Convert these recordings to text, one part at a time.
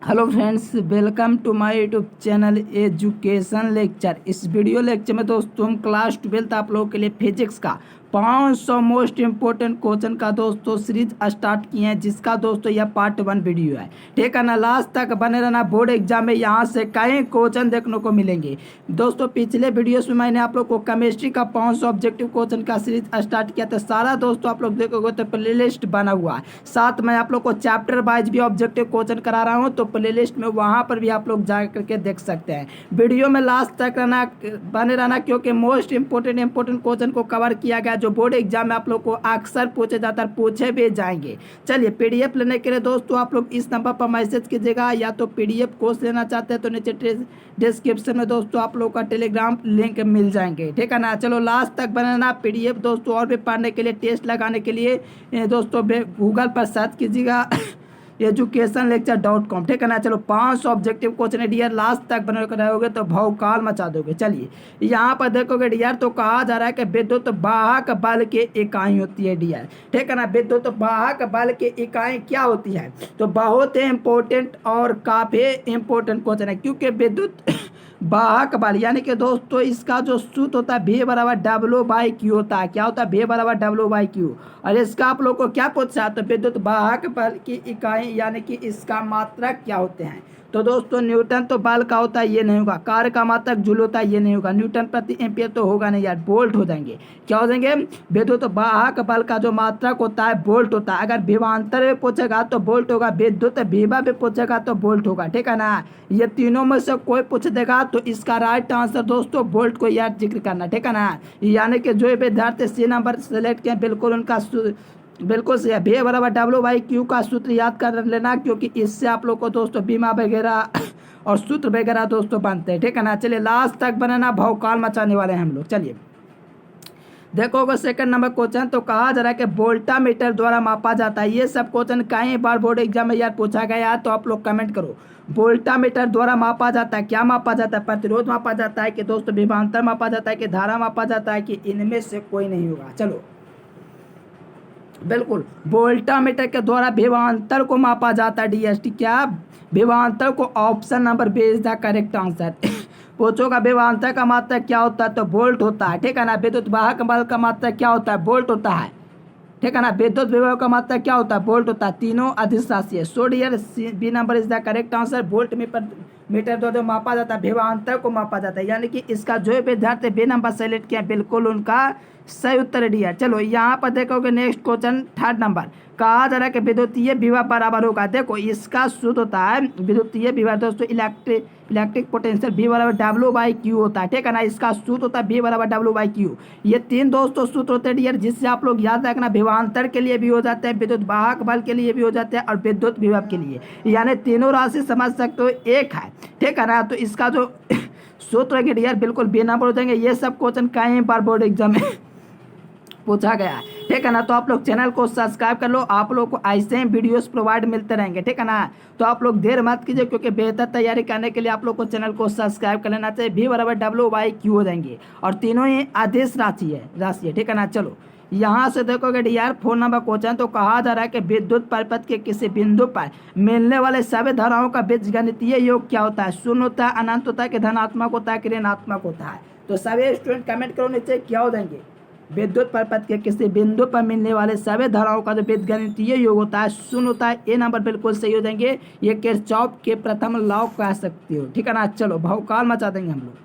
Hello friends, welcome to my YouTube channel education lecture. इस video lecture में दोस्तों हम क्लास 12 आप लोगों के लिए फिजिक्स का 500 मोस्ट इम्पोर्टेंट क्वेश्चन का दोस्तों सीरीज स्टार्ट किए हैं, जिसका दोस्तों यह पार्ट 1 वीडियो है। ठीक है ना, लास्ट तक बने रहना। बोर्ड एग्जाम में यहाँ से कई क्वेश्चन देखने को मिलेंगे दोस्तों। पिछले वीडियोस में मैंने आप लोग को केमिस्ट्री का 500 ऑब्जेक्टिव क्वेश्चन का सीरीज स्टार्ट किया था। सारा दोस्तों आप लोग देखोगे तो प्ले लिस्ट बना हुआ है। साथ में आप लोग को चैप्टर वाइज भी ऑब्जेक्टिव क्वेश्चन करा रहा हूँ, तो प्ले लिस्ट में वहाँ पर भी आप लोग जा करके देख सकते हैं। वीडियो में लास्ट तक रहना, बने रहना, क्योंकि मोस्ट इंपोर्टेंट क्वेश्चन को कवर किया गया, जो बोर्ड एग्जाम में आप लोग को अक्सर पूछे जाता है, पूछे भी जाएंगे। चलिए, पीडीएफ लेने के लिए दोस्तों आप लोग इस नंबर पर मैसेज कीजिएगा, या तो पीडीएफ कोर्स लेना चाहते हैं तो नीचे डिस्क्रिप्शन में दोस्तों आप लोग का टेलीग्राम लिंक मिल जाएंगे। ठीक है ना, चलो लास्ट तक बनाना। पीडीएफ दोस्तों और भी पढ़ने के लिए, टेस्ट लगाने के लिए दोस्तों गूगल पर सर्च कीजिएगा educationlecture.com। ठीक है ना, चलो 500 ऑब्जेक्टिव क्वेश्चन है डियर। लास्ट तक बने रहोगे तो भौकाल मचा दोगे। चलिए, यहाँ पर देखोगे डियर, तो कहा जा रहा है कि विद्युत वाहक बल की इकाई होती है डियर। ठीक है ना, विद्युत वाहक बल की इकाई क्या होती है, तो बहुत ही इंपॉर्टेंट और काफी इंपॉर्टेंट क्वेश्चन है, क्योंकि विद्युत वाहक बल यानी कि दोस्तों इसका जो सूत्र होता है V बराबर W/Q होता है। क्या होता है? V बराबर W/Q। और इसका आप लोग को क्या पूछा, तो विद्युत वाहक बल की इकाई यानी कि इसका मात्रक क्या होते हैं। तो दोस्तों न्यूटन तो बल का होता है, ये नहीं होगा। कार्य का मात्रक जूल होता है, ये नहीं होगा। न्यूटन प्रति एम्पियर तो होगा नहीं यार, वोल्ट हो जाएंगे। क्या हो जाएंगे? विद्युत वाहक बल का जो मात्रक होता है वोल्ट होता है। अगर विभवांतर में पूछेगा तो वोल्ट होगा, विद्युत विभव में पूछेगा तो वोल्ट होगा। ठीक है ना, ये तीनों में से कोई पूछ देगा तो इसका राइट आंसर दोस्तों वोल्ट को याद जिक्र करना। ठीक है ना, यानी कि जो विद्यार्थी सी नंबर सेलेक्ट किए बिल्कुल उनका बिल्कुल सही है। V बराबर W/Q का सूत्र याद कर लेना, क्योंकि इससे आप लोग को दोस्तों बीमा वगैरह और सूत्र वगैरह दोस्तों बनते हैं। ठीक है ना, चलिए लास्ट तक बनाना, भौकाल मचाने वाले हैं हम लोग। चलिए देखोगे सेकंड नंबर क्वेश्चन, तो कहा जा रहा है कि वोल्टामीटर द्वारा मापा जाता है। ये सब क्वेश्चन कई बार बोर्ड एग्जाम में यार पूछा गया है, तो आप लोग कमेंट करो। वोल्टामीटर द्वारा मापा जाता है, क्या मापा जाता है? प्रतिरोध मापा जाता है, कि दोस्तों विभवांतर मापा जाता है, कि धारा मापा जाता है, कि इनमें से कोई नहीं होगा। चलो बिल्कुल, वोल्टामीटर के द्वारा विभवांतर को मापा जाता है। डीएसटी क्या? विभवांतर को। Option number B is the correct answer. पूछोगा विभवांतर का मात्रक क्या होता है, तो वोल्ट होता है। ठीक है ना, विद्युत वाहक बल का मात्रक क्या होता है? वोल्ट होता है। ठीक है ना, विद्युत विभव का मात्रक क्या होता है? वोल्ट होता है। तीनों अदिश राशि है। So dear, B number is the correct answer. Volt meter द्वारा मापा जाता है, विभवांतर को मापा जाता है, यानी कि इसका जो विद्यार्थी बी नंबर सेलेक्ट किया बिल्कुल उनका सही उत्तर दिया। चलो यहाँ पर देखोगे नेक्स्ट क्वेश्चन थर्ड नंबर, कहा जा रहा है कि विद्युतीय विभव बराबर होगा। देखो इसका सूत्र होता है विद्युतीय विभव दोस्तों इलेक्ट्रिक पोटेंशियल V बराबर W/Q होता है। ठीक है ना, इसका सूत्र होता है V बराबर W/Q। ये तीन दोस्तों सूत्र होते हैं डियर, जिससे आप लोग याद रखना। विभवांतर के लिए भी हो जाते हैं, विद्युत वाहक बल के लिए भी हो जाते हैं, और विद्युत विभव के लिए, यानी तीनों राशि समझ सकते हो एक है। ठीक है ना, तो इसका जो सूत्र है डियर बिल्कुल बी नंबर हो जाएंगे। ये सब क्वेश्चन कई बार बोर्ड एग्जाम में पूछा गया है। ठीक है ना, तो आप लोग चैनल को सब्सक्राइब कर लो, आप लोग को ऐसे ही वीडियोस प्रोवाइड मिलते रहेंगे। ठीक है ना, तो आप लोग देर मत कीजिए, क्योंकि बेहतर तैयारी करने के लिए आप लोग को चैनल को सब्सक्राइब कर लेना चाहिए। V बराबर W/Q हो जाएंगे, और तीनों ही आदेश राशि है। ठीक है ना, चलो यहाँ से देखोगे डियर 4 नंबर क्वेश्चन, तो कहा जा रहा है कि विद्युत परिपथ के किसी बिंदु पर मिलने वाले सभी धाराओं का बीजगणितीय योग क्या होता है? शून्य होता है, अनंत होता है, कि धनात्मक होता है, कि ऋणात्मक होता है। तो सभी स्टूडेंट कमेंट करो नीचे, क्या हो जाएंगे? विद्युत परिपथ के किसी बिंदु पर मिलने वाले सभी धाराओं का जो बीजगणितीय योग होता है शून्य होता है। ये नंबर बिल्कुल सही हो जाएंगे। ये किरचॉफ के प्रथम लॉ कह सकते हो। ठीक है ना, चलो भौकाल मचा देंगे हम लोग।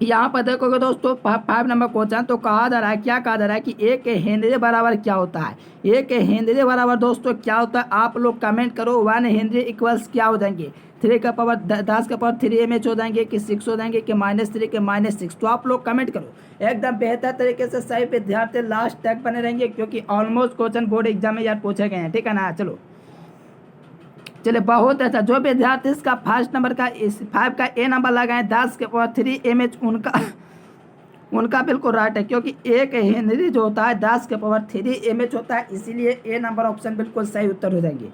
यहाँ पर देखोगे दोस्तों 5 नंबर क्वेश्चन, तो कहा जा रहा है, क्या कहा जा रहा है कि एक हेनरी बराबर क्या होता है? एक हेनरी बराबर दोस्तों क्या होता है? आप लोग कमेंट करो। 1 हेनरी इक्वल्स क्या हो जाएंगे? 3 का पावर 10 का पावर 3 mH हो जाएंगे, कि 6 हो जाएंगे, कि -3 के -6। तो आप लोग कमेंट करो। एकदम बेहतर तरीके से सही विद्यार्थी लास्ट तक बने रहेंगे, क्योंकि ऑलमोस्ट क्वेश्चन बोर्ड एग्जाम में यार पूछे गए हैं। ठीक है ना, चलो चलिए बहुत अच्छा। जो विद्यार्थी इसका फर्स्ट नंबर का 5 का ए नंबर लगाए 10 के पावर 3 mH, उनका बिल्कुल राइट है, क्योंकि एक हेनरी जो होता है 10 के पावर 3 mH होता है, इसीलिए ए नंबर ऑप्शन बिल्कुल सही उत्तर हो जाएंगे।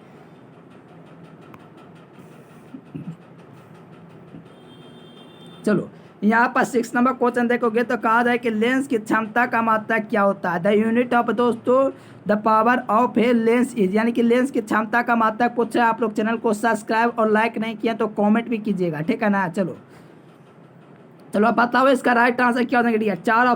चलो यहाँ पर 6 नंबर क्वेश्चन देखोगे तो कहा जाए कि लेंस की क्षमता का मात्रक क्या होता है। द यूनिट ऑफ दोस्तों the power of a lens is, यानी कि लेंस की क्षमता का मात्रक पूछ रहे हैं। आप लोग चैनल को सब्सक्राइब और लाइक नहीं किया तो कमेंट भी कीजिएगा, ठीक है ना। चलो चलो अब बताओ इसका राइट आंसर क्या हो जाएगा डियर। चार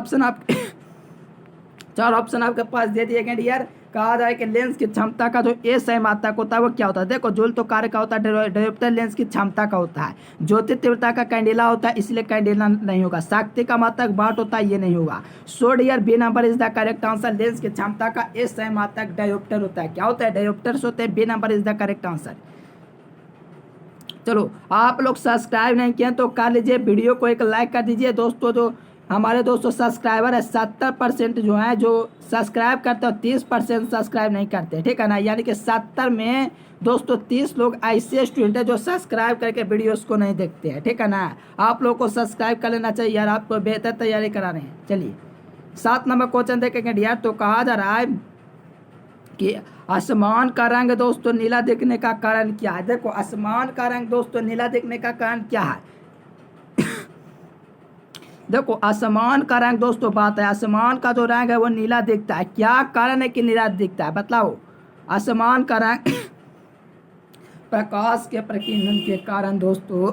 ऑप्शन आपके पास दे दिए गए डियर। कहा जाए कि लेंस की क्षमता का जो ए सही मात्रक होता है वो क्या होता है। देखो जोल तो कार्य का होता है, डायोप्टर लेंस की क्षमता का होता है। ज्योति तीव्रता का कैंडेला होता है, इसलिए कैंडेला नहीं होगा। शक्ति का मात्रक वाट होता है, ये नहीं होगा। So dear B number is the correct answer. Lens की क्षमता का ए सही मात्रक डायोप्टर होता है। क्या होता है, डायोप्टर्स होते हैं। B number is the correct answer. चलो आप लोग सब्सक्राइब नहीं किए तो कर लीजिए, वीडियो को एक लाइक कर दीजिए दोस्तों। जो हमारे दोस्तों सब्सक्राइबर है 70% जो है जो सब्सक्राइब करते हैं, 30% सब्सक्राइब नहीं करते, ठीक है ना। यानी कि 70 में दोस्तों 30 लोग ऐसे स्टूडेंट है जो सब्सक्राइब करके वीडियोस को नहीं देखते हैं, ठीक है ना। आप लोग को सब्सक्राइब कर लेना चाहिए यार, आपको बेहतर तैयारी करा रहे हैं। चलिए 7 नंबर क्वेश्चन देखेंगे यार। तो कहा जा रहा है कि आसमान का रंग दोस्तों नीला दिखने का कारण क्या है। देखो आसमान का रंग दोस्तों नीला दिखने का कारण क्या है। देखो आसमान का रंग दोस्तों बात है, आसमान का जो रंग है वो नीला दिखता है। क्या कारण है कि नीला दिखता है, बताओ। आसमान का रंग प्रकाश के प्रकीर्णन के कारण दोस्तों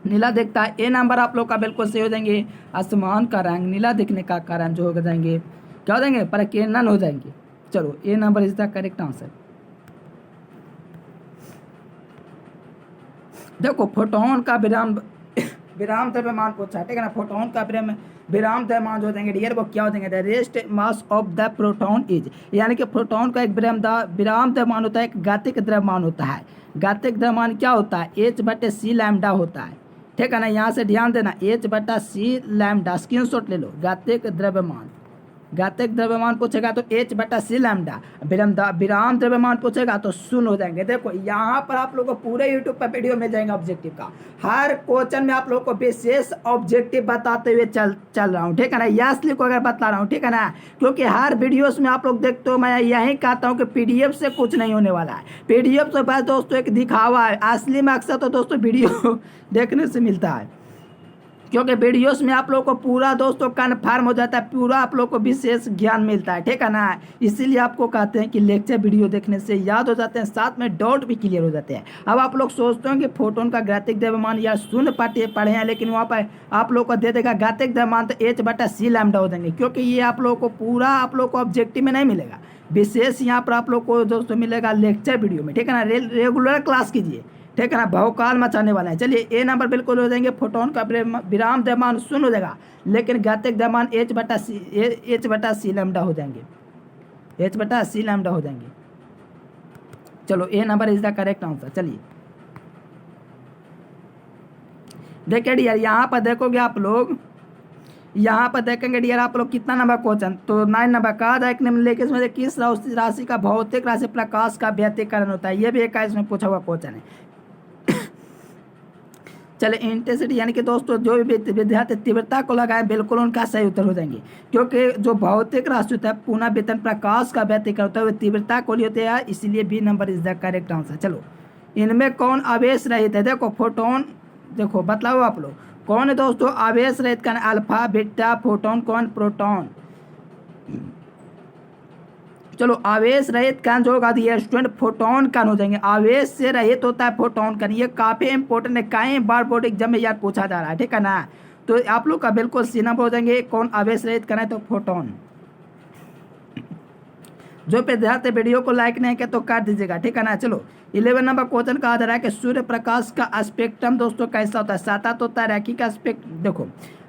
नीला दिखता है। ए नंबर आप लोग का बिल्कुल सही हो जाएंगे। आसमान का रंग नीला दिखने का कारण जो हो जाएंगे क्या हो जाएंगे, प्रकीर्णन हो जाएंगे। चलो A number is the correct answer. देखो फोटोन का विराम द्रव्यमान पूछा है, ठीक है ना। फोटोन का विराम द्रव्यमान जो देंगे डियर वो क्या हो देंगे, the rest mass of the proton is, यानी कि प्रोटॉन का एक विराम द्रव्यमान होता है, एक गतिक द्रव्यमान होता है। गतिक द्रव्यमान क्या होता है, H/c लैम्डा होता है, ठीक है ना। यहाँ से ध्यान देना, H/c लैम्डा स्क्रीनशॉट ले लो। गतिक द्रव्यमान पूछेगा तो H/c लैम्डा। विराम द्रव्यमान पूछेगा तो शून्य हो जाएंगे। देखो यहाँ पर आप लोगों को पूरे यूट्यूब पर वीडियो मिल जाएगा ऑब्जेक्टिव का। हर क्वेश्चन में आप लोगों को विशेष ऑब्जेक्टिव बताते हुए चल रहा हूँ, ठीक है ना। यस लिखो अगर बता रहा हूँ, ठीक है ना। क्योंकि हर वीडियोस में आप लोग देखते हो मैं यही कहता हूँ कि PDF से कुछ नहीं होने वाला है। PDF से बस दोस्तों एक दिखावा है, असली मकसद तो दोस्तों वीडियो देखने से मिलता है। क्योंकि वीडियोस में आप लोग को पूरा दोस्तों कन्फर्म हो जाता है, पूरा आप लोग को विशेष ज्ञान मिलता है, ठीक है ना। इसीलिए आपको कहते हैं कि लेक्चर वीडियो देखने से याद हो जाते हैं, साथ में डाउट भी क्लियर हो जाते हैं। अब आप लोग सोचते हो कि फोटोन का गतिक द्रव्यमान या शून्य पढ़े हैं, लेकिन वहाँ पर आप लोग को दे देगा गतिक द्रव्यमान तो H/c लैम्डा हो जाएंगे। क्योंकि ये आप लोग को पूरा आप लोग को ऑब्जेक्टिव में नहीं मिलेगा, विशेष यहाँ पर आप लोग को दोस्तों मिलेगा लेक्चर वीडियो में, ठीक है ना। रेगुलर क्लास कीजिए, ठीक है ना, बहुकाल मचाने वाला है। चलिए ए नंबर बिल्कुल हो जाएंगे। फोटोन का विराम द्रव्यमान शून्य हो जाएगा, लेकिन गतिक द्रव्यमान H/c लैम्डा हो जाएंगे, H/c लैम्डा हो जाएंगे। चलो A number is the correct answer. चलिए देखिए डियर, यहाँ पर देखोगे आप लोग, यहाँ पर देखेंगे डियर आप लोग कितना नंबर क्वेश्चन, तो 9 नंबर का एक निम्नलिखित में से किस राशि का भौतिक राशि प्रकाश का व्यतिकरण होता है। ये भी एक इसमें पूछा हुआ क्वेश्चन है। चले इंटेंसिटी, यानी कि दोस्तों जो भी विद्यार्थी तीव्रता को लगाए बिल्कुल उनका सही उत्तर हो जाएंगे। क्योंकि जो भौतिक राशि होता है पुनर्वितरण प्रकाश का व्यतिकरण होता है, वो तीव्रता को लिए होते हैं, इसलिए B number is the correct answer. चलो इनमें कौन आवेश रहित है। देखो फोटोन, देखो बतलाओ आप लोग कौन है दोस्तों आवेश रहित कण, अल्फा बीटा फोटोन कौन, प्रोटॉन। चलो आवेश रहित कण जो होगा ये स्टूडेंट फोटोन कण हो जाएंगे। आवेश से रहित होता है फोटोन कण, ये काफी इंपॉर्टेंट है, कई बार बोर्ड एग्जाम में यार पूछा जा रहा है, ठीक है ना। तो आप लोग का बिल्कुल सी नंबर हो जाएंगे। कौन आवेश रहित कण है, तो फोटोन। जो विद्यार्थी वीडियो को लाइक नहीं किया तो काट दीजिएगा, ठीक है ना। चलो 11 नंबर क्वेश्चन कहा जा रहा है कि सूर्य प्रकाश का स्पेक्ट्रम दोस्तों कैसा होता है। सतत होता है, रैखिक स्पेक्ट्रम, देखो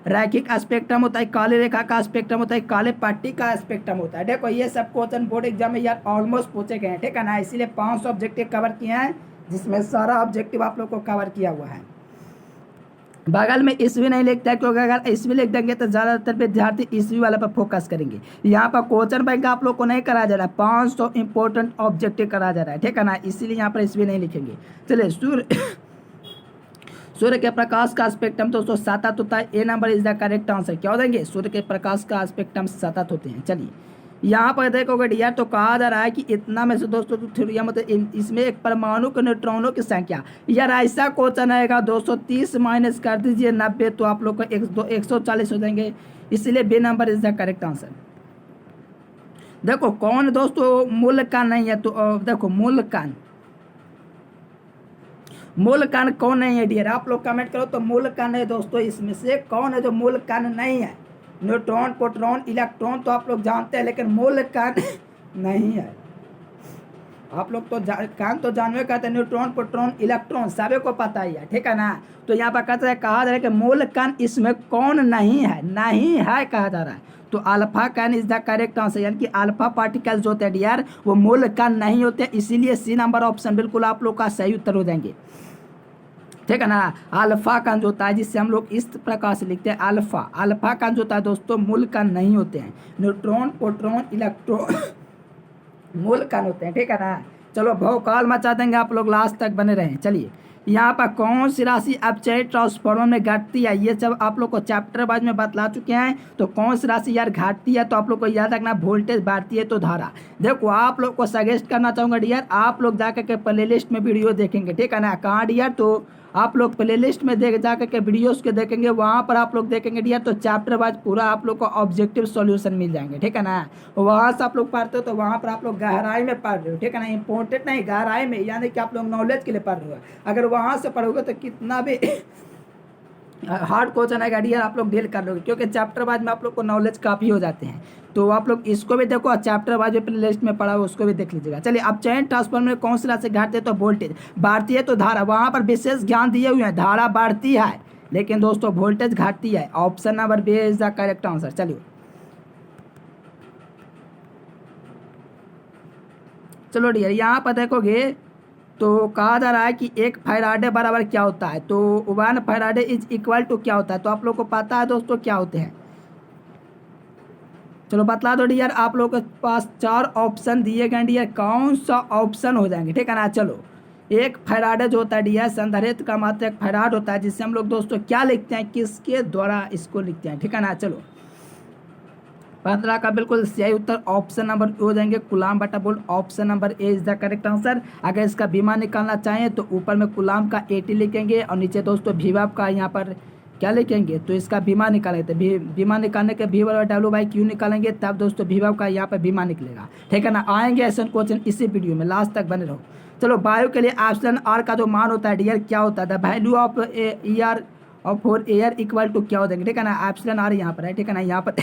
रैखिक स्पेक्ट्रम होता है, काली रेखा का स्पेक्ट्रम होता है, काले पट्टी का स्पेक्ट्रम होता है। देखो ये सब क्वेश्चन बोर्ड एग्जाम में यार ऑलमोस्ट पूछे गए हैं, ठीक है ना। इसीलिए 500 ऑब्जेक्टिव कवर किए हैं, जिसमें सारा ऑब्जेक्टिव आप लोग को कवर किया हुआ है। बगल में ईस्वी नहीं लिखता है, क्योंकि अगर ईस्वी लिख देंगे तो ज़्यादातर विद्यार्थी ईस्वी वाले पर फोकस करेंगे। यहाँ पर क्वेश्चन बैंक आप लोग को नहीं करा जा रहा है, 500 इंपॉर्टेंट ऑब्जेक्टिव करा जा रहा है, ठीक है ना। इसीलिए यहाँ पर ईस्वी नहीं लिखेंगे। चलिए सूर्य के प्रकाश का स्पेक्ट्रम दोस्तों सतत होता है। A number is the correct answer. क्या हो जाएंगे, सूर्य के प्रकाश का स्पेक्ट्रम सतत होते हैं। चलिए यहाँ पर देखोगे डियर तो कहा जा रहा है कि इतना में से दोस्तों तो थ्योरिया मतलब इसमें एक परमाणु के न्यूट्रॉनों की संख्या, यार ऐसा क्वेश्चन आएगा 230 माइनस कर दीजिए 90 तो आप लोग को 140 हो जाएंगे, इसलिए B number is the correct answer. देखो कौन दोस्तों मूल कण नहीं है, तो देखो मूल कण कौन नहीं है डियर, आप लोग कमेंट करो तो मूल कण है दोस्तों, इसमें से कौन है जो मूल कण नहीं है। न्यूट्रॉन, प्रोटॉन, इलेक्ट्रॉन तो आप लोग जानते हैं, लेकिन मूल कण नहीं है। आप लोग तो कण तो जानवे करते हैं, न्यूट्रॉन, प्रोटॉन, इलेक्ट्रॉन सभी को पता ही है, ठीक है ना। तो यहाँ पर कहते हैं कहा जा रहा है कि मूल कण इसमें कौन नहीं है, नहीं है कहा जा रहा है, तो अल्फा कण इज द करेक्ट आंसर, यानी कि अल्फा पार्टिकल्स जो होते हैं डियर वो मूल कण नहीं होते, इसीलिए सी नंबर ऑप्शन बिल्कुल आप लोग का सही उत्तर हो जाएंगे, ठीक है ना। अल्फा कण जो होता है जिससे हम लोग इस प्रकार से लिखते हैं अल्फा कण जो होता है दोस्तों मूल कण नहीं होते हैं, न्यूट्रॉन, प्रोटॉन, इलेक्ट्रॉन मूल कण होते हैं, ठीक है ना। चलो भौकाल मचा देंगे, आप लोग लास्ट तक बने रहें। चलिए यहाँ पर कौन सी राशि अपचयी ट्रांसफार्मर में घटती है, ये सब आप लोग को चैप्टर वाइज में बतला चुके हैं। तो कौन सी राशि यार घटती है, तो आप लोग को याद रखना वोल्टेज बढ़ती है तो धारा। देखो आप लोग को सजेस्ट करना चाहूँगा डियर, आप लोग जाकर के प्ले लिस्ट में वीडियो देखेंगे, ठीक है ना। कहाँ डियर, तो आप लोग प्ले लिस्ट में देख जाकर के वीडियोस के देखेंगे, वहाँ पर आप लोग देखेंगे डियर तो चैप्टर वाइज पूरा आप लोग को ऑब्जेक्टिव सॉल्यूशन मिल जाएंगे, ठीक है ना। वहाँ से आप लोग पढ़ते हो तो वहाँ पर आप लोग गहराई में पढ़ रहे हो, ठीक है ना। इंपॉर्टेंट नहीं, गहराई में, यानी कि आप लोग नॉलेज के लिए पढ़ रहे हो। अगर वहाँ से पढ़ोगे तो कितना भी हार्ड क्वेश्चन आएगा डियर आप लोग डील कर लोगे, क्योंकि चैप्टर वाइज में आप लोग को नॉलेज काफ़ी हो जाते हैं। तो आप लोग इसको भी देखो, चैप्टर वाइज प्ले लिस्ट में पढ़ा हो उसको भी देख लीजिएगा। चलिए अब चयन ट्रांसफार्मर में कौन सी राशि घटती है, तो वोल्टेज बढ़ती है तो धारा, वहाँ पर विशेष ज्ञान दिए हुए हैं, धारा बढ़ती है लेकिन दोस्तों वोल्टेज घटती है। Option number B is the correct answer. चलिए चलो डियर यहाँ पर देखोगे तो कहा जा रहा है कि 1 फैराडे बराबर क्या होता है, तो 1 फैराडे इज इक्वल टू क्या होता है, तो आप लोग को पता है दोस्तों क्या होते हैं। चलो बतला दो डियर, आप लोगों के पास 4 ऑप्शन दिए गए डियर, कौन सा ऑप्शन हो जाएंगे, ठीक है ना। चलो 1 फैराडे जो होता है डियर संधारित्र का मात्रा 1 फैराड होता है, जिससे हम लोग दोस्तों क्या लिखते हैं, किसके द्वारा इसको लिखते हैं, ठीक है ना। चलो 15 का बिल्कुल सही उत्तर ऑप्शन नंबर हो जाएंगे कुलाम बटा volt, option number A is the correct answer. अगर इसका बीमा निकालना चाहें तो ऊपर में कुलाम का 80 लिखेंगे और नीचे दोस्तों वीवाब का यहाँ पर क्या लिखेंगे, तो इसका बीमा निकालेंगे, तो बीमा निकालने के वी बराबर W/Q निकालेंगे, तब दोस्तों वीवाब का यहाँ पर बीमा निकलेगा, ठीक है ना। आएंगे ऐसे क्वेश्चन इसी वीडियो में, लास्ट तक बने रहो। चलो वायु के लिए ऑप्शन आर का जो मान होता है डियर क्या होता है, द वैल्यू ऑफ ER और फॉर एयर इक्वल टू क्या हो जाएंगे, ठीक है ना। एप्सिलॉन आर यहाँ पर है, ठीक है ना। यहाँ पर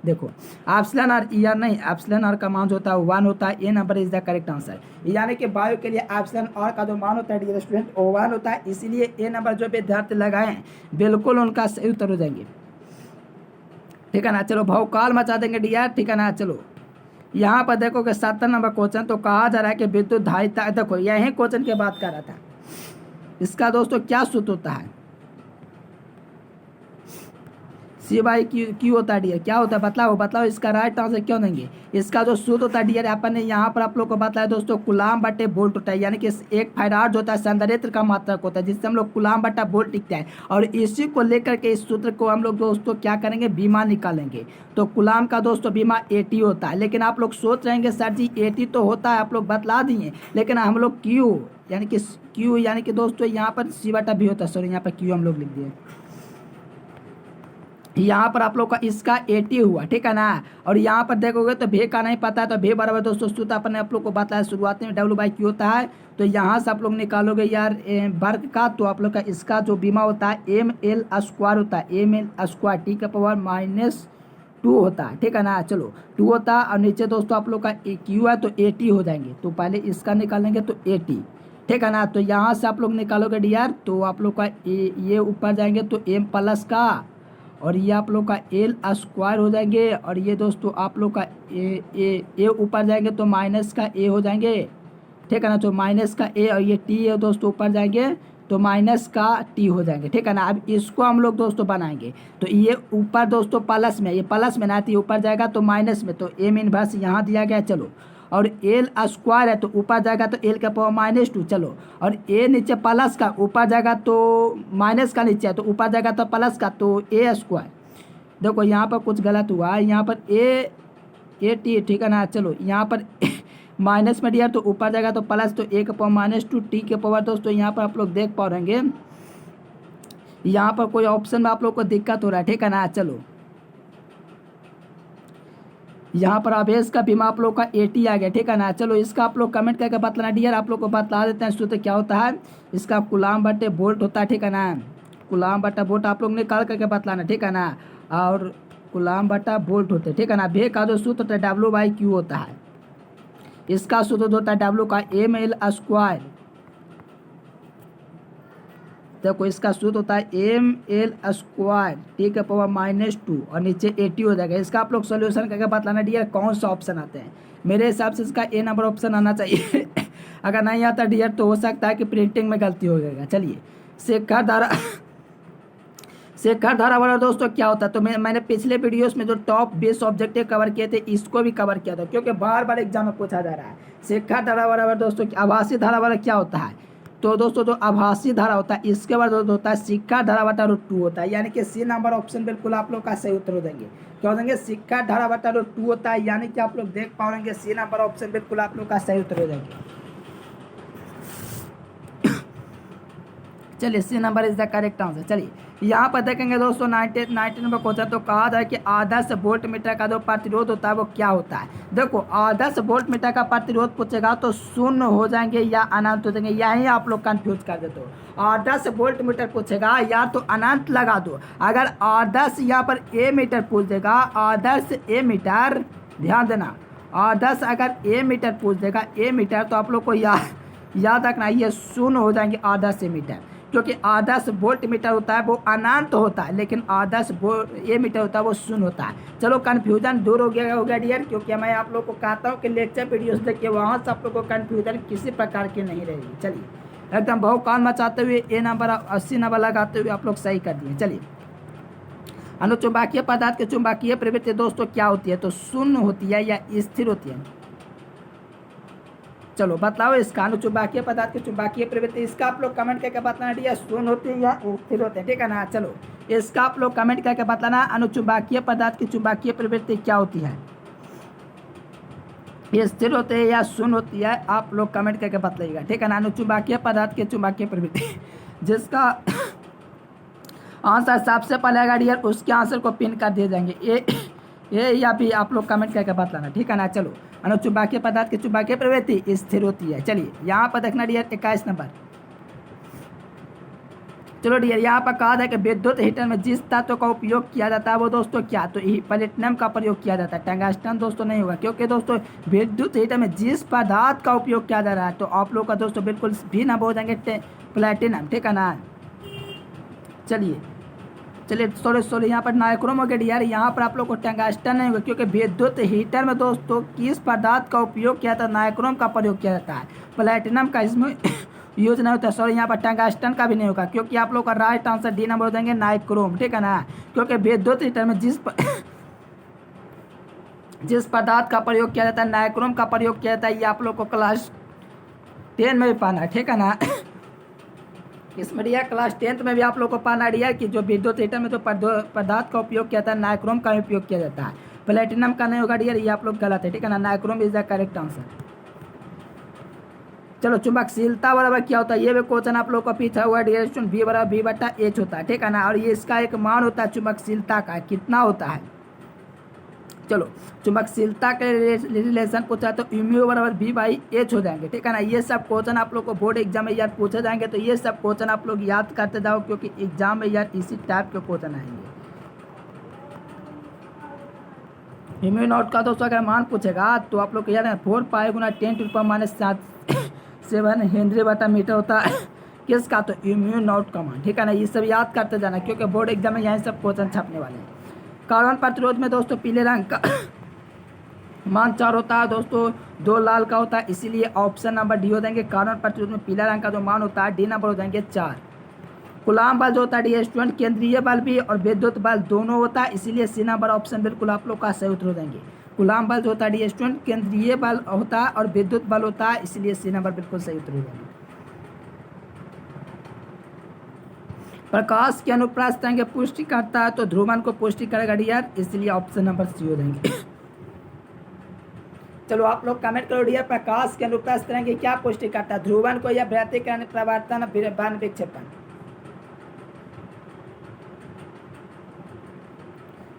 देखो एप्सिलॉन आर ER नहीं, एप्सिलॉन आर का मान जो होता है 1 होता है, A number is the correct answer. यानी कि वायु के लिए एप्सिलॉन आर का जो मान होता है डियर स्टूडेंट 1 होता है, इसीलिए ए नंबर जो विद्यार्थी लगाए बिल्कुल उनका सही उत्तर हो जाएंगे, ठीक है ना। चलो भौकाल मचा देंगे डियर, ठीक है ना। चलो यहाँ पर देखो कि 70 नंबर क्वेश्चन, तो कहा जा रहा है कि विद्युत धारिता, देखो यही क्वेश्चन की बात कर रहा था, इसका दोस्तों क्या सूत्र होता है, C/Q होता है डियर, क्या होता है बताओ इसका राइट आंसर क्यों देंगे। इसका जो सूत्र होता है डियर अपन ने यहाँ पर आप लोग को बताया दोस्तों कुलाम बटे वोल्ट होता है, यानी कि 1 फैराड जो होता है संधारित्र का मात्रक होता है, जिससे हम लोग कुलाम बटा वोल्ट लिखते हैं, और इसी को लेकर के इस सूत्र को हम लोग दोस्तों क्या करेंगे, बीमा निकालेंगे। तो कुलाम का दोस्तों बीमा 80 होता है, लेकिन आप लोग सोच रहेंगे सर जी 80 तो होता है, आप लोग बतला दिए, लेकिन हम लोग Q यानी कि दोस्तों यहाँ पर C/V होता है, सॉरी यहाँ पर Q हम लोग लिख दिए, यहाँ पर आप लोग का इसका 80 हुआ, ठीक है ना। और यहाँ पर देखोगे तो भे का नहीं पता है, तो भे बराबर दोस्तों सूत्र अपन ने आप लोग को बताया शुरुआत में W/Q होता है, तो यहाँ से आप लोग निकालोगे यार वर्ग का, तो आप लोग का इसका जो बीमा होता है ml² होता है, ml² T⁻² होता है, ठीक है ना। चलो 2 होता है और नीचे दोस्तों आप लोग का Q है तो 80 हो जाएंगे, तो पहले इसका निकालेंगे तो 80, ठीक है ना। तो यहाँ से आप लोग निकालोगे डियर, तो आप लोग का ये ऊपर जाएंगे तो m प्लस का, और ये आप लोग का L² हो जाएंगे, और ये दोस्तों आप लोग का ए ऊपर जाएंगे तो माइनस का ए हो जाएंगे, ठीक है ना। तो माइनस का ए और ये टी है दोस्तों ऊपर जाएंगे तो माइनस का टी हो जाएंगे, ठीक है ना। अब इसको हम लोग दोस्तों बनाएंगे, तो ये ऊपर दोस्तों प्लस में, ये प्लस में ना थी ऊपर जाएगा तो माइनस में, तो एम इनवर्स यहाँ दिया गया। चलो और L² है तो ऊपर जाएगा तो L का पावर -2, चलो और ए नीचे प्लस का ऊपर जाएगा तो माइनस का नीचे है तो ऊपर जाएगा तो प्लस का, तो A²। देखो यहाँ पर कुछ गलत हुआ है, यहाँ पर 80, ठीक है ना। चलो यहाँ पर माइनस में डियर तो ऊपर जाएगा तो प्लस, तो a के पावर -2 t के पावर दोस्तों यहाँ पर आप लोग देख पा रहेंगे यहाँ पर कोई ऑप्शन में आप लोग को दिक्कत हो रहा है, ठीक है ना। चलो यहाँ पर आवेश का बीमा आप लोग का 80 आ गया, ठीक है ना। चलो इसका आप लोग कमेंट करके बतलाना डियर, आप लोग को बतला देते हैं सूत्र क्या होता है। इसका कूलाम बटे वोल्ट होता है, ठीक है ना। कूलाम बटा वोल्ट आप लोग निकाल करके बतलाना, ठीक है ना। और कूलाम बटा वोल्ट होते हैं, ठीक है ना। वे का जो सूत्र होता है W/Q होता है। इसका सूत्र होता है W का ml²। देखो इसका सूत्र होता है ml², ठीक है, पावर -2 और नीचे 80 हो जाएगा। इसका आप लोग सोल्यूशन करके बतलाना डियर कौन सा ऑप्शन आते हैं। मेरे हिसाब से इसका A नंबर ऑप्शन आना चाहिए अगर नहीं आता डियर तो हो सकता है कि प्रिंटिंग में गलती हो जाएगा। चलिए शेखर धारा वाला दोस्तों क्या होता है, तो मैंने पिछले वीडियोस में जो टॉप 20 ऑब्जेक्टिव कवर किए थे इसको भी कवर किया था, क्योंकि बार बार एग्जाम में पूछा जा रहा है। शेखर धारा वाला दोस्तों आभासी धारा वाला क्या होता है, तो दोस्तों जो आभासी धारा होता है इसके बाद होता है शिखर धारा बटा √2 होता है, यानी कि C नंबर ऑप्शन बिल्कुल आप लोग का सही उत्तर हो देंगे। क्या हो देंगे, शिखर धारा बटा √2 होता है, यानी कि आप लोग देख पाएंगे C नंबर ऑप्शन बिल्कुल आप लोग का सही उत्तर हो जाएंगे। चलिए C number is the correct answer. चलिए यहाँ पर देखेंगे दोस्तों 19 नंबर क्वेश्चन, तो कहा था कि आदर्श वोल्ट मीटर का जो प्रतिरोध होता है वो क्या होता है। देखो आदर्श वोल्ट मीटर का प्रतिरोध पूछेगा तो शून्य हो जाएंगे या अनंत हो जाएंगे, यही आप लोग कंफ्यूज कर देते हो। आदर्श वोल्ट मीटर पूछेगा या तो अनंत लगा दो, अगर आदर्श यहाँ पर ए मीटर पूछ देगा, आदर्श ए मीटर, ध्यान देना, आदर्श अगर ए मीटर पूछ देगा, ए मीटर, तो आप लोग को याद रखना ये शून्य हो जाएंगे आदर्श ए मीटर, क्योंकि आदर्श वोल्ट मीटर होता है वो अनंत होता है, लेकिन आदर्श ए मीटर होता है वो शून्य होता है। चलो कन्फ्यूजन दूर हो गया डियर, क्योंकि मैं आप लोग को कहता हूँ कि लेक्चर वीडियोस देखिए, वहाँ से आप लोग को कन्फ्यूजन किसी प्रकार की नहीं रहेगी। चलिए एकदम बहुत कान मचाते हुए A नंबर 80 नंबर लगाते हुए आप लोग सही कर दिए। चलिए अनुचुंबकीय पदार्थ की चुंबकीय प्रवृत्ति दोस्तों क्या होती है, तो शून्य होती है या स्थिर होती है। चलो बतलाओ इसका अनुचुंबकीय पदार्थ की चुंबकीय प्रवृत्ति, इसका आप लोग कमेंट करके बताना डियर, शून्य होती है या स्थिर होते हैं, ठीक है ना। चलो इसका आप लोग कमेंट करके बताना अनुचुंबकीय पदार्थ की चुंबकीय प्रवृत्ति क्या होती है, ये स्थिर होते हैं या शून्य होती है, आप लोग कमेंट करके बताइएगा, ठीक है ना। अनुचुंबकीय पदार्थ की चुंबकीय प्रवृत्ति जिसका आंसर सबसे पहले आएगा डियर उसके आंसर को पिन कर दिए जाएंगे, ए या भी आप लोग कमेंट करके बताना, ठीक है ना। चलो अनुचुंबकीय पदार्थ की चुंबकीय प्रवृत्ति स्थिर होती है। चलिए यहाँ पर देखना डियर 21 नंबर। चलो डियर यहाँ पर कहा है कि विद्युत हीटर में जिस तत्व का उपयोग किया जाता है वो दोस्तों क्या, तो प्लेटिनम का प्रयोग किया जाता है, टंगस्टन दोस्तों नहीं होगा, क्योंकि दोस्तों विद्युत हीटर में जिस पदार्थ का उपयोग किया जा रहा है तो आप लोग का दोस्तों बिल्कुल भी ना हो जाएंगे प्लेटिनम, ठीक है ना। चलिए सॉरी यहाँ पर नाइक्रोम हो गया डियर, यहाँ पर आप लोग को टंगस्टन नहीं होगा, क्योंकि विद्युत हीटर में दोस्तों किस पदार्थ का उपयोग किया जाता है, नाइक्रोम का प्रयोग किया जाता है, प्लेटिनम का इसमें यूज नहीं होता। सॉरी यहाँ पर टंगस्टन का भी नहीं होगा, क्योंकि आप लोग का राइट आंसर डी नंबर हो देंगे नाइक्रोम, ठीक है ना। क्योंकि विद्युत हीटर में जिस पदार्थ का प्रयोग किया जाता है, नाइक्रोम का प्रयोग किया जाता है, ये आप लोग को क्लास 10 में भी पाना है, ठीक है ना। इसमें डियर क्लास 10th में भी आप लोग को पाना डियर कि जो विद्युत हीटर में जो पदार्थ का उपयोग किया जाता है नाइक्रोम का उपयोग किया जाता है, प्लेटिनम का नहीं होगा डियर, ये आप लोग गलत है, ठीक है ना। Nichrome is the correct answer. चलो चुंबकशीलता बराबर क्या होता है, ये भी क्वेश्चन आप लोग को पूछा हुआ डियर, V बराबर V/H होता है, ठीक है ना। और ये इसका एक मान होता है चुंबकशीलता का, कितना होता है। चलो चुंबकशीलता के रिलेशन पूछा तो म्यू बराबर V/H हो जाएंगे, ठीक है ना। ये सब क्वेश्चन आप लोग को बोर्ड एग्जाम में यार पूछे जाएंगे, तो ये सब क्वेश्चन आप लोग याद करते जाओ, क्योंकि एग्जाम में यार इसी टाइप के क्वेश्चन आएंगे। म्यू नॉट का दोस्तों अगर मान पूछेगा तो आप लोग याद है 4 पाई गुना 10⁻⁷ हेनरी बटा मीटर होता है किसका, तो म्यू नॉट का मान, ठीक है ना। ये सब याद करते जाना, क्योंकि बोर्ड एग्जाम में यही सब क्वेश्चन छपने वाले हैं। कार्बन प्रतिरोध में दोस्तों पीले रंग का मान 4 होता है दोस्तों, 2 लाल का होता है, इसीलिए ऑप्शन नंबर डी हो देंगे। कार्बन प्रतिरोध में पीला रंग का जो मान होता है डी नंबर हो जाएंगे 4। कूलाम बल जो होता है डी स्टूडेंट केंद्रीय बल भी और विद्युत बल दोनों होता है, इसीलिए सी नंबर ऑप्शन बिल्कुल आप लोग का सही उत्तर हो देंगे। कूलाम बल जो होता है डी स्टूडेंट केंद्रीय बल होता है और विद्युत बल होता है, इसलिए सी नंबर बिल्कुल सही उत्तर हो देंगे। प्रकाश के अनुप्रस्थ तरंग पुष्टि करता है तो ध्रुवन को पुष्टि करेगा डियर, इसलिए ऑप्शन नंबर सी हो देंगे। चलो आप लोग कमेंट करो डियर, प्रकाश के अनुप्रस्थ तरंग की क्या पुष्टि करता है, ध्रुवन को या व्यतिकरण प्रवर्तन बाण विक्षेपण।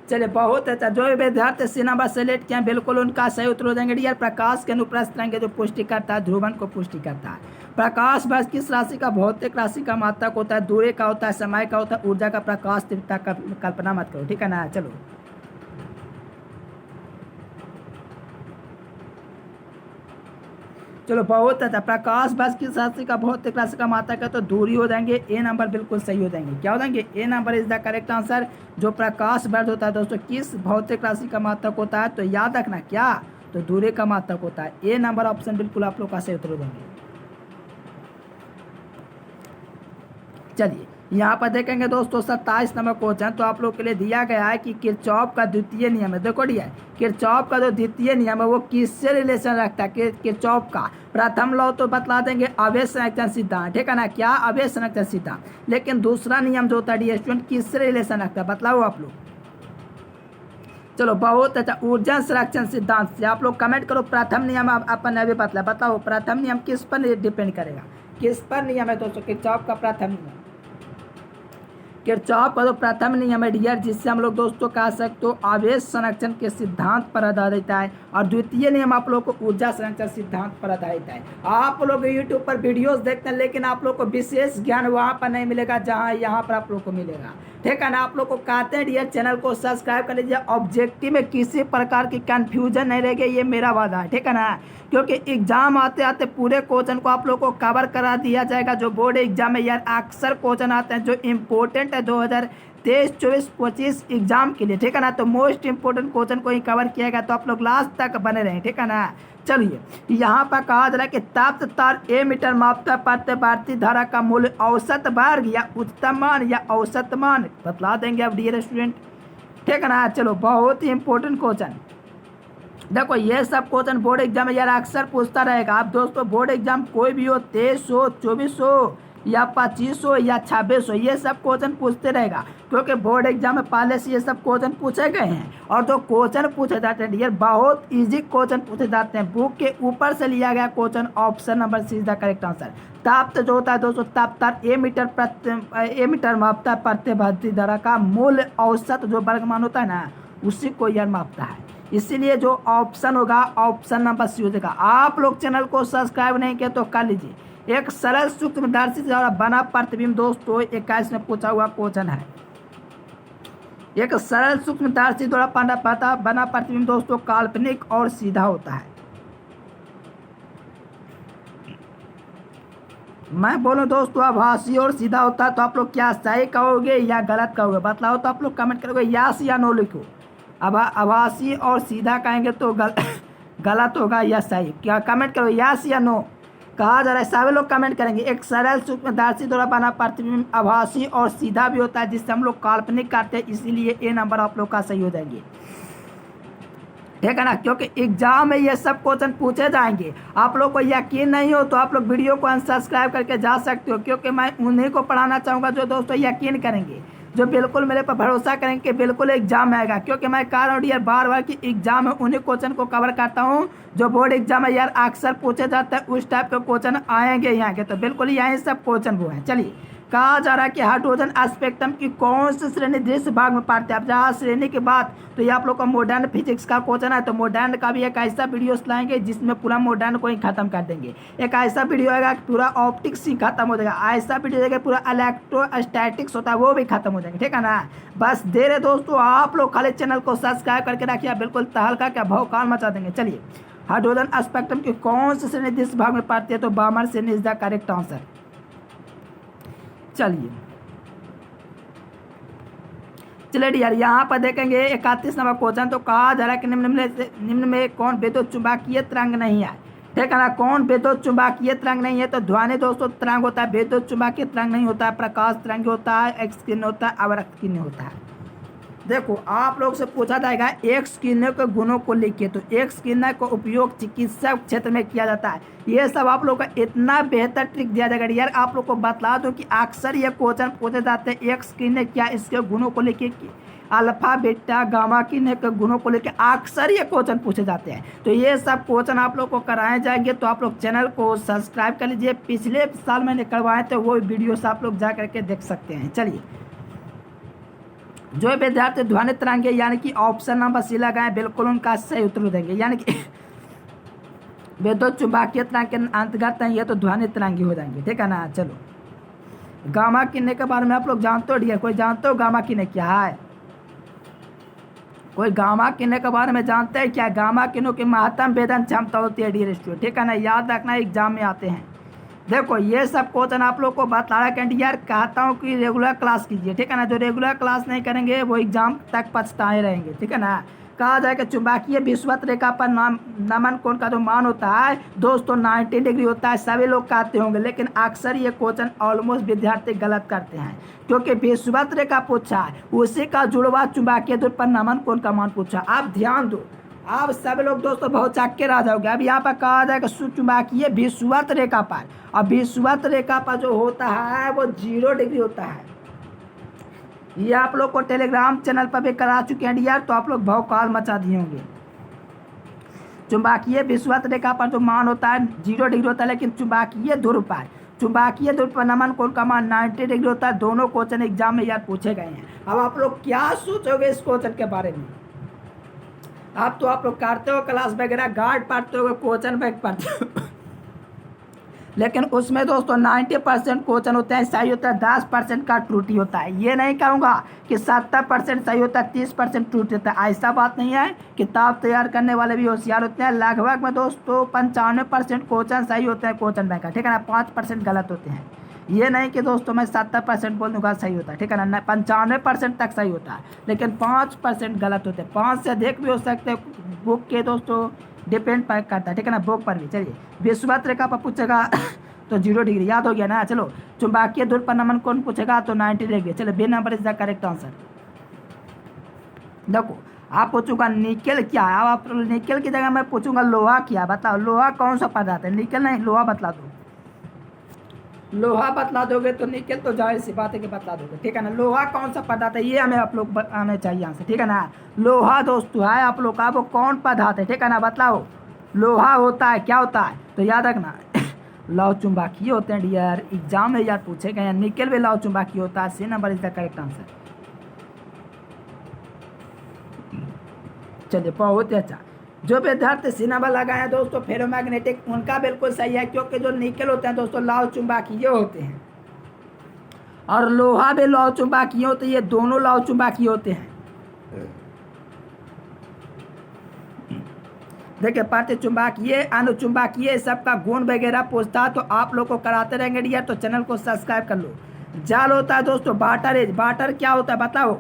चलिए बहुत अच्छा, जो विद्यार्थी सी नंबर सेलेक्ट किया बिल्कुल उनका सही उत्तर हो जाएंगे डियर। प्रकाश के अनुप्रस्थ तरंग जो पुष्टि करता है ध्रुवन को पुष्टि करता है। प्रकाश वर्ष किस राशि का भौतिक राशि का मात्रक होता है, दूरी का होता है, समय का होता है, ऊर्जा का, प्रकाश तीव्रता का कल्पना मत करो, ठीक है ना। चलो चलो बहुत अच्छा, प्रकाश वर्ष किस राशि का भौतिक राशि का मात्रक है, तो दूरी हो जाएंगे, ए नंबर बिल्कुल सही हो जाएंगे। क्या हो जाएंगे, A number is the correct answer. जो प्रकाश वर्ष होता है दोस्तों किस भौतिक राशि का मात्रक होता है, तो याद रखना क्या, तो दूरी का मात्रक होता है। ए नंबर ऑप्शन बिल्कुल आप लोग का सही उत्तर हो जाएंगे। चलिए यहाँ पर देखेंगे दोस्तों 27 नंबर क्वेश्चन, तो आप लोग के लिए दिया गया है कि किरचॉफ का द्वितीय नियम है। देखो डियर, किरचॉफ का जो द्वितीय नियम है वो किससे रिलेशन रखता है, किरचॉफ का प्रथम लॉ तो बतला देंगे आवेश संरक्षण सिद्धांत, ठीक है ना, क्या आवेश संरक्षण सिद्धांत। लेकिन दूसरा नियम जो होता है डियर स्टूडेंट किससे रिलेशन रखता है, बतलाओ आप लोग। चलो बहुत अच्छा, ऊर्जा संरक्षण सिद्धांत से। आप लोग कमेंट करो प्रथम नियम अपन अभी बतला, बताओ प्रथम नियम किस पर डिपेंड करेगा, किस पर नियम है दोस्तों, किरचॉफ का प्रथम नियम। किरचॉफ का जो प्रथम नियम है डियर, जिससे हम लोग दोस्तों कह सकते हो आवेश संरक्षण के सिद्धांत पर आधारित है, और द्वितीय नियम आप लोग को ऊर्जा संरक्षण सिद्धांत पर आधारित है। आप लोग यूट्यूब पर वीडियोस देखते हैं, लेकिन आप लोग को विशेष ज्ञान वहाँ पर नहीं मिलेगा जहाँ यहाँ पर आप लोग को मिलेगा, ठीक है ना। आप लोग को कहते हैं डियर चैनल को सब्सक्राइब कर लीजिए, ऑब्जेक्टिव में किसी प्रकार की कन्फ्यूजन नहीं रहेगी, ये मेरा वादा है, ठीक है ना। क्योंकि एग्जाम आते आते पूरे क्वेश्चन को आप लोग को कवर करा दिया जाएगा। जो बोर्ड एग्जाम में यार अक्सर क्वेश्चन आते हैं जो इम्पोर्टेंट है 2023, 24, 25 एग्जाम के लिए, ठीक है ना, तो मोस्ट इंपोर्टेंट क्वेश्चन को ही कवर किया गया, तो आप लोग लास्ट तक बने रहें, ठीक है ना। चलिए यहाँ पर कहा जा रहा है कि ताप्त तार ए मीटर मापता प्रतिवर्ती धारा का मूल्य औसत वर्ग या उच्चतम मान या औसत मान बतला देंगे अब डियर स्टूडेंट, ठीक है ना। चलो बहुत ही इंपॉर्टेंट क्वेश्चन, देखो ये सब क्वेश्चन बोर्ड एग्जाम में यार अक्सर पूछता रहेगा। आप दोस्तों बोर्ड एग्जाम कोई भी हो 2300, 2400 या 2500 या 2600, ये सब क्वेश्चन पूछते रहेगा, क्योंकि बोर्ड एग्जाम में पहले से ये सब क्वेश्चन पूछे गए हैं। और जो क्वेश्चन पूछे जाते हैं यार बहुत इजी क्वेश्चन पूछे जाते हैं, बुक के ऊपर से लिया गया question, option number C is the correct answer. ताप्त जो होता है दोस्तों, तापतार ए मीटर मापता है प्रतिवर्ती धारा का मूल्य औसत जो वर्गमान होता है ना, उसी को यार मापता है। इसीलिए जो ऑप्शन होगा ऑप्शन नंबर सी हो जाएगा। आप लोग चैनल को सब्सक्राइब नहीं किया तो कर लीजिए। एक सरल सूक्ष्मदर्शी द्वारा बना प्रतिबिंब दोस्तों 21 में पूछा हुआ क्वेश्चन है। एक सरल सूक्ष्मदर्शी द्वारा बना प्रतिबिंब दोस्तों काल्पनिक और सीधा होता है। मैं बोलूं दोस्तों आभासी और सीधा होता है, तो आप लोग क्या सही कहोगे या गलत कहोगे, बतलाओ तो आप लोग कमेंट करोगे, यस या नो लिखो। आभासी और सीधा कहेंगे तो गलत होगा या सही, क्या कमेंट करो यस या नो। कहा जा रहा है सभी लोग कमेंट करेंगे। एक सरल सूक्ष्मदर्शी द्वारा बना प्रतिबिंब आभासी और सीधा भी होता है, जिससे हम लोग काल्पनिक करते हैं, इसीलिए ए नंबर आप लोग का सही हो जाएंगे, ठीक है ना। क्योंकि एग्जाम में ये सब क्वेश्चन पूछे जाएंगे। आप लोग को यकीन नहीं हो तो आप लोग वीडियो को अनसब्सक्राइब करके जा सकते हो, क्योंकि मैं उन्हीं को पढ़ाना चाहूँगा जो दोस्तों यकीन करेंगे, जो बिल्कुल मेरे पर भरोसा करेंगे कि बिल्कुल एग्जाम में आएगा। क्योंकि मैं कह रहा हूँ यार बार बार कि एग्जाम में उन्हीं क्वेश्चन को कवर करता हूँ जो बोर्ड एग्जाम में यार अक्सर पूछे जाते हैं, उस टाइप के क्वेश्चन आएंगे यहाँ के, तो बिल्कुल यही सब क्वेश्चन वो हैं। चलिए कहा जा रहा है कि हाइड्रोजन स्पेक्ट्रम की कौन सी श्रेणी जिस भाग में पढ़ते हैं। अब जहाँ श्रेणी की बात, तो ये आप लोग का मॉडर्न फिजिक्स का क्वेश्चन है, तो मॉडर्न का भी एक ऐसा वीडियो लाएंगे जिसमें पूरा मॉडर्न को ही खत्म कर देंगे। एक ऐसा वीडियो आएगा पूरा ऑप्टिक्स ही खत्म हो जाएगा, ऐसा वीडियो आएगा पूरा इलेक्ट्रोस्टैटिक्स होता है वो भी खत्म हो जाएंगे, ठीक है ना। बस देर है दोस्तों, आप लोग खाली चैनल को सब्सक्राइब करके रखिए, बिल्कुल तहलका क्या भौकाल मचा देंगे। चलिए हाइड्रोजन स्पेक्ट्रम की कौन सी श्रेणी जिस भाग में पढ़ती है, तो बामर श्रेणी इज द करेक्ट आंसर। चलिए यार यहाँ पर देखेंगे 31 नंबर क्वेश्चन, तो कहा जा रहा है कि निम्न में कौन विद्युत चुंबकीय तरंग नहीं है, ठीक है ना। कौन विद्युत चुंबकीय तरंग नहीं है, तो ध्वनि दोस्तों तरंग होता है, विद्युत चुंबकीय तरंग नहीं होता है, प्रकाश तरंग होता है, एक्स किरण होता है, अवरक्त किरण होता है। देखो आप लोग से पूछा जाएगा एक्स किन्नय के गुणों को लिखिए, तो एक्स किन्नय का उपयोग चिकित्सा क्षेत्र में किया जाता है। ये सब आप लोग का इतना बेहतर ट्रिक दिया जाएगा यार, आप लोग को बता दो कि अक्सर ये क्वेश्चन पूछे जाते हैं एक्स किन्नय क्या, इसके गुणों को लेके, अल्फा बीटा गामा किन्नय के गुणों को लेके अक्सर ये क्वेश्चन पूछे जाते हैं। तो ये सब क्वेश्चन आप लोग को कराए जाएंगे, तो आप लोग चैनल को सब्सक्राइब कर लीजिए। पिछले साल मैंने करवाए थे वो वीडियोस आप लोग जा करके देख सकते हैं। चलिए, जो विद्यार्थी ध्वनि तरंगे यानी कि ऑप्शन नंबर सी लगाए बिल्कुल उनका सही उत्तर देंगे, यानी कि विद्युत चुंबकीय तरंग के अंतर्गत है ये, तो ध्वनि तरंगे हो जाएंगे, ठीक है ना। चलो, गामा किन्नय के बारे में आप लोग जानते हो डियर, कोई जानते हो गामा किन्नय क्या है? कोई गामा किन्नय के बारे में जानते हैं क्या? गामा किरणों की महत्तम वेदन क्षमता होती है डियर स्टूडेंट, ठीक है ना, याद रखना एग्जाम में आते हैं। देखो ये सब क्वेश्चन आप लोग को बता रहा है यार, कहता हूँ कि रेगुलर क्लास कीजिए, ठीक है ना। जो रेगुलर क्लास नहीं करेंगे वो एग्जाम तक पछताए रहेंगे, ठीक है ना। कहा जाए कि चुंबकीय विषुवत रेखा पर नमन कोण का जो मान होता है दोस्तों 90 डिग्री होता है, सभी लोग कहते होंगे, लेकिन अक्सर ये क्वेश्चन ऑलमोस्ट विद्यार्थी गलत करते हैं, क्योंकि विषुवत रेखा पूछा है, उसी का जुड़वा चुंबकीय दूर पर नमन कोण का मान पूछा। आप ध्यान दो, आप सब लोग दोस्तों बहुत चाक्के रह जाओगे। अब यहाँ पर कहा जाएगा चुंबकीय विषुवत रेखा पर, और विषुवत रेखा पर जो होता है वो 0 डिग्री होता है। ये आप लोग को टेलीग्राम चैनल पर भी करा चुके हैं यार, तो आप लोग भौकाल मचा दिए होंगे। चुंबकीय विषुवत रेखा पर जो मान होता है 0 डिग्री होता है, लेकिन चुंबकीय ध्रुव पर नमन कोण का मान 90 डिग्री होता है। दोनों क्वेश्चन एग्जाम में यार पूछे गए हैं। अब आप लोग क्या सोचोगे इस क्वेश्चन के बारे में? आप लोग करते हो क्लास वगैरह, गार्ड पढ़ते हो, क्वेश्चन बैग पढ़ते हो लेकिन उसमें दोस्तों 90% क्वेश्चन होते हैं सही होता है, 10% का त्रुटि होता है। ये नहीं कहूँगा कि 70% सही होता है, 30% त्रुटि होता है, ऐसा बात नहीं है। किताब तैयार करने वाले भी होशियार होते हैं। लगभग में दोस्तों 95% क्वेश्चन सही होते हैं क्वेश्चन बैंक का, ठीक है ना। 5% गलत होते हैं। ये नहीं कि दोस्तों मैं 70% बोल दूँगा सही होता है, ठीक है ना। 95% तक सही होता है, लेकिन 5% गलत होते हैं। 5 से अधिक भी हो सकते हैं, बुक के दोस्तों डिपेंड पर करता है, ठीक है ना, बुक पर भी। चलिए, विषुवत रेखा पर पूछेगा तो 0 डिग्री याद हो गया ना। चलो, चुंबकीय ध्रुव पर नमन कोण पूछेगा तो 90 डिग्री। चलो, B number is the correct answer. देखो, आप पूछूंगा निकेल क्या है, अब आप निकेल की जगह मैं पूछूंगा लोहा क्या, बताओ लोहा कौन सा पदार्थ है? निकेल नहीं, लोहा बतला दो। लोहा बतला दोगे तो निकेल तो जाहिर सी बात है कि बतला दोगे, ठीक है ना। लोहा कौन सा पदार्थ है ये हमें आप लोग हमें चाहिए आंसर, ठीक है ना। लोहा दोस्तों है आप लोग का, वो कौन पदार्थ है, ठीक है ना, बताओ। लोहा होता है, क्या होता है? तो याद रखना लौह चुंबकीय होते हैं डियर, एग्जाम में यार पूछे गए हैं। निकेल भी लौह चुंबकीय होता है। C number is the correct answer. चलिए, बहुत ही अच्छा। जो विद्यार्थी सी नंबर लगाए हैं दोस्तों फेरोमैग्नेटिक, उनका बिल्कुल सही है, क्योंकि जो निकेल होते हैं दोस्तों लौह चुंबकीय होते हैं, और लोहा भी लौह चुंबकीय होते हैं। ये दोनों लौह चुंबकीय होते हैं। देखिए, प्रति चुंबकीय अनुचुंबकीय सबका गुण वगैरह पूछता है, तो आप लोग को कराते रहेंगे डियर, तो चैनल को सब्सक्राइब कर लो। जाल होता है दोस्तों वाटर, वाटर क्या होता है बताओ?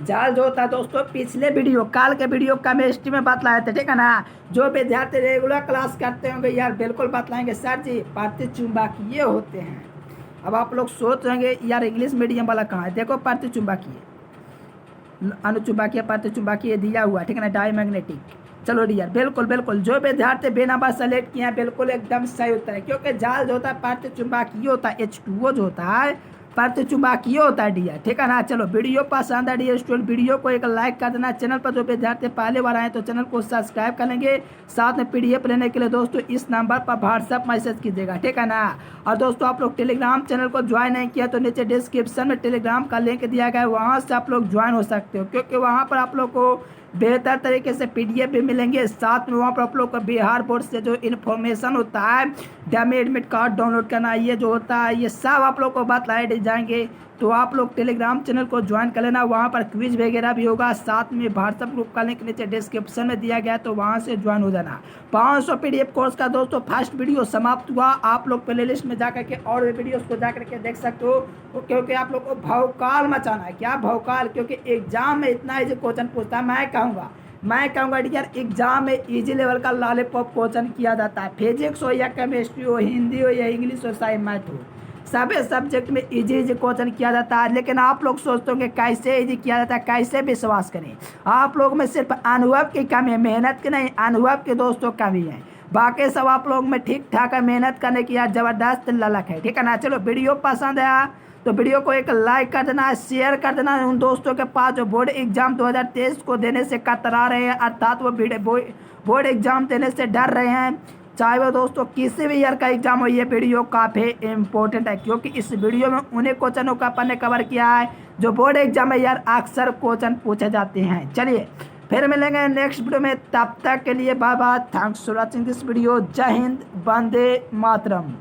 जाल जो होता है दोस्तों, पिछले वीडियो काल के वीडियो केमिस्ट्री में बतलाए थे, ठीक है ना। जो विद्यार्थी रेगुलर क्लास करते होंगे यार बिल्कुल बतलाएंगे सर जी प्रति चुंबकीय होते हैं। अब आप लोग सोच रहे यार इंग्लिश मीडियम वाला कहाँ है? देखो, प्रति चुंबकीय अनुचुंबकीय प्रति चुंबकीय दिया हुआ, ठीक है ना, डायमैग्नेटिक। चलो डियर, बिल्कुल बिल्कुल जो विद्यार्थी बे नंबर सेलेक्ट किए हैं बिल्कुल एकदम सही उत्तर है, क्योंकि जाल जो होता है प्रति चुंबकीय होता है, H2O जो होता है प्रति चुंबकीय होता है डियर, ठीक है ना। चलो, वीडियो पसंद है डियर स्टूडेंट, वीडियो को एक लाइक कर देना। चैनल पर जो विद्यार्थी पहले बार आए तो चैनल को सब्सक्राइब कर लेंगे। साथ में PDF लेने के लिए दोस्तों इस नंबर पर व्हाट्सएप मैसेज कीजिएगा, ठीक है ना। और दोस्तों आप लोग टेलीग्राम चैनल को ज्वाइन नहीं किया तो नीचे डिस्क्रिप्शन में टेलीग्राम का लिंक दिया गया है, वहाँ से आप लोग ज्वाइन हो सकते हो, क्योंकि वहाँ पर आप लोग को बेहतर तरीके से PDF भी मिलेंगे। साथ में वहाँ पर आप लोग का बिहार बोर्ड से जो इन्फॉर्मेशन होता है, डमी एडमिट कार्ड डाउनलोड करना, ये जो होता है ये सब आप लोग को बतलाए जाएंगे। तो आप लोग टेलीग्राम चैनल को ज्वाइन कर लेना, वहाँ पर क्विज वगैरह भी होगा। साथ में व्हाट्सएप ग्रुप का लिंक नीचे डिस्क्रिप्शन में दिया गया है, तो वहाँ से ज्वाइन हो जाना। 500 PDF कोर्स का दोस्तों फर्स्ट वीडियो समाप्त हुआ। आप लोग प्ले लिस्ट में जाकर के और भी वीडियोस को जाकर के देख सकते हो, क्योंकि आप लोग को भौकाल मचाना है। क्या भौकाल? क्योंकि एग्जाम में इतना ईजी क्वेश्चन पूछता है। मैं कहूँगा यार एग्जाम में इजी लेवल का लॉलीपॉप क्वेश्चन किया जाता है। फिजिक्स हो या केमिस्ट्री हो, हिंदी हो या इंग्लिश हो, चाहे मैथ हो, सभी सब्जेक्ट में इजी क्वेश्चन किया जाता है, लेकिन आप लोग सोचते होंगे कैसे इजी किया जाता है, कैसे विश्वास करें। आप लोग में सिर्फ अनुभव की कमी है, मेहनत की नहीं, अनुभव की दोस्तों कमी है। बाकी सब आप लोग में ठीक ठाक है, मेहनत करने की यार जबरदस्त ललक है, ठीक है ना। चलो वीडियो पसंद आया तो वीडियो को एक लाइक कर देना, शेयर कर देना उन दोस्तों के पास जो बोर्ड एग्जाम 2023 को देने से कतरा रहे हैं, अर्थात वो बोर्ड एग्जाम देने से डर रहे हैं। चाहे वो दोस्तों किसी भी ईयर का एग्जाम हो, ये वीडियो काफ़ी इंपॉर्टेंट है, क्योंकि इस वीडियो में उन्हीं क्वेश्चनों का अपन ने कवर किया है जो बोर्ड एग्जाम में यार अक्सर क्वेश्चन पूछे जाते हैं। चलिए फिर मिलेंगे नेक्स्ट वीडियो में, तब तक के लिए bye bye, thanks for watching this video. जय हिंद, वंदे मातरम।